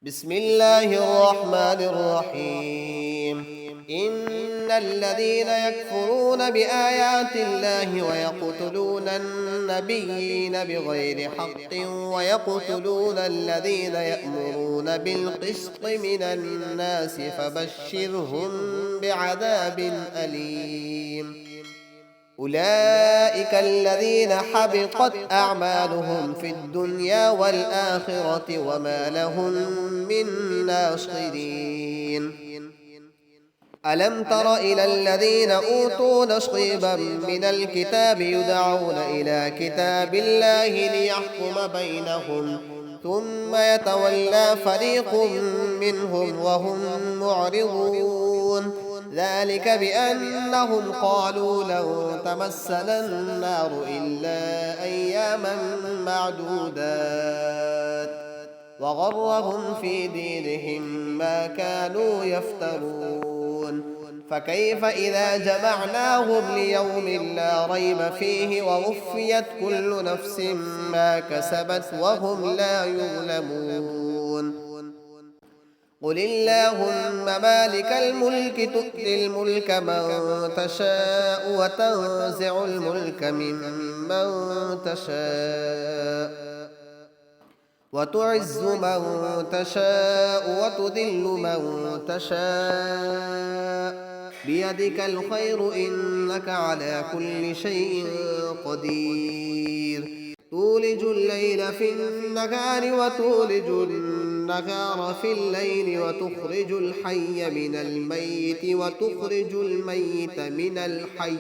بسم الله الرحمن الرحيم. إن الذين يكفرون بآيات الله ويقتلون النبيين بغير حق ويقتلون الذين يأمرون بالقسط من الناس فبشرهم بعذاب أليم. أولئك الذين حبطت أعمالهم في الدنيا والآخرة وما لهم من ناصرين. ألم تر إلى الذين أوتوا نصيبا من الكتاب يدعون إلى كتاب الله ليحكم بينهم ثم يتولى فريق منهم وهم معرضون. ذلك بأنهم قالوا لن تمسنا النار إلا أياما معدودات وغرهم في دينهم ما كانوا يفترون. فكيف إذا جمعناهم ليوم لا ريب فيه ووفيت كل نفس ما كسبت وهم لا يظلمون. قل اللهم مالك الملك تؤتي الملك من تشاء وتنزع الملك ممن تشاء وتعز من تشاء وتذل من تشاء بيدك الخير إنك على كل شيء قدير. تولج الليل في النهار وتولج النهار في الليل وتخرج الحي من الميت وتخرج الميت من الحي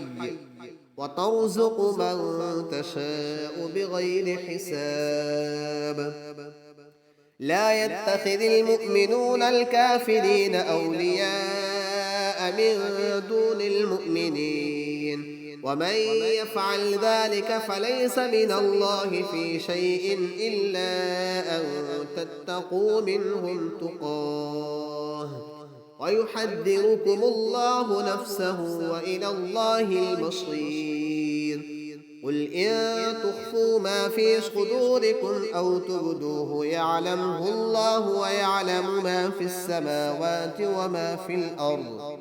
وترزق من تشاء بغير حساب. لا يتخذ المؤمنون الكافرين أولياء من دون المؤمنين ومن يفعل ذلك فليس من الله في شيء إلا أن تتقوا منهم تقاه ويحذركم الله نفسه وإلى الله المصير. قل إن تخفوا ما في صدوركم أو تبدوه يعلمه الله ويعلم ما في السماوات وما في الأرض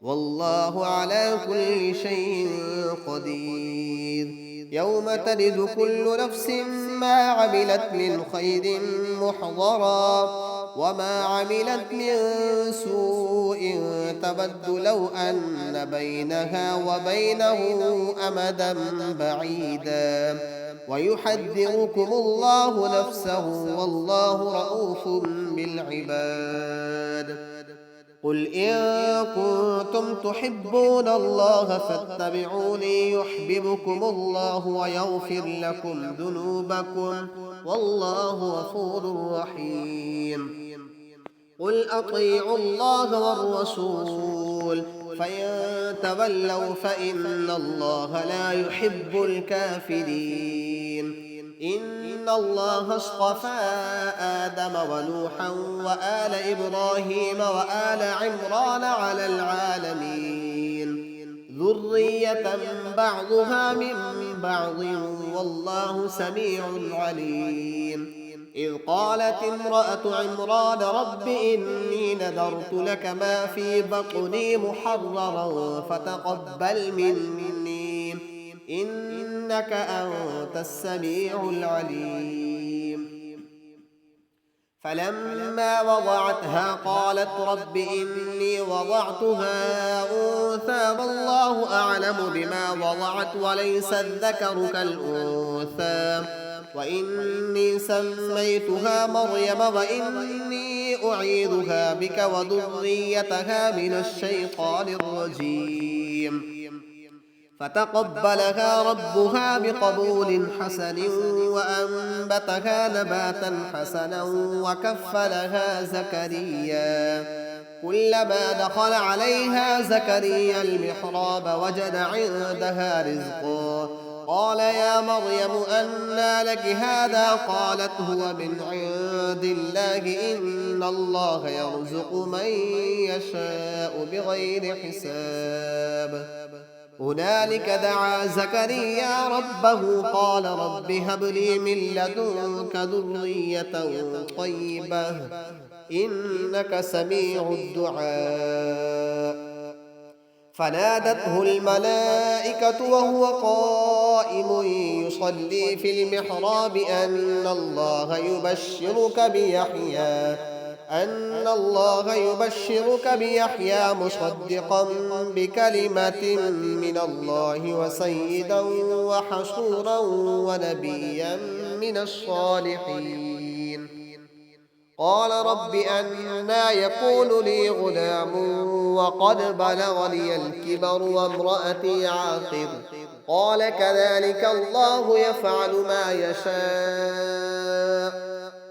والله على كل شيء قدير. يوم تجد كل نفس ما عملت من خير محضرا وما عملت من سوء تود لو أن بينها وبينه أمدا بعيدا ويحذركم الله نفسه والله رؤوف بالعباد. قل إن كنتم تحبون الله فاتبعوني يحببكم الله ويغفر لكم ذنوبكم والله غفور رحيم. قل أطيعوا الله والرسول فإن تولوا فإن الله لا يحب الكافرين. إن الله اصطفى آدم ونوحا وآل إبراهيم وآل عمران على العالمين ذرية بعضها من بعض والله سميع عليم. إذ قالت امرأة عمران رب إني نذرت لك ما في بطني محررا فتقبل مني إنك أنت السميع العليم. فلما وضعتها قالت رب إني وضعتها أنثى والله أعلم بما وضعت وليس الذكر كالأنثى وإني سميتها مريم وإني أعيذها بك وذريتها من الشيطان الرجيم. فتقبلها ربها بقبول حسن وأنبتها نباتا حسنا وكفلها زكريا. كلما دخل عليها زكريا المحراب وجد عندها رزقا قال يا مريم أنى لك هذا قالت هو من عند الله إن الله يرزق من يشاء بغير حساب. هنالك دعا زكريا ربه قال رب هب لي من لدنك ذرية طيبة إنك سميع الدعاء فنادته الملائكة وهو قائم يصلي في المحراب أن الله يبشرك بيحيى مصدقا بكلمة من الله وسيدا وحصورا ونبيا من الصالحين قال رب أنى يكون لي غلام وقد بلغني الكبر وامرأتي عاقر قال كذلك الله يفعل ما يشاء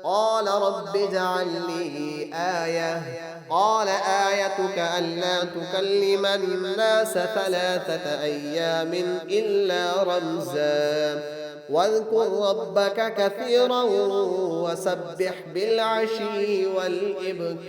قال رب اجعل لي آية قال آيتك ألا تكلم الناس 3 أيام إلا رمزا واذكر ربك كثيرا وسبح بالعشي والإبكار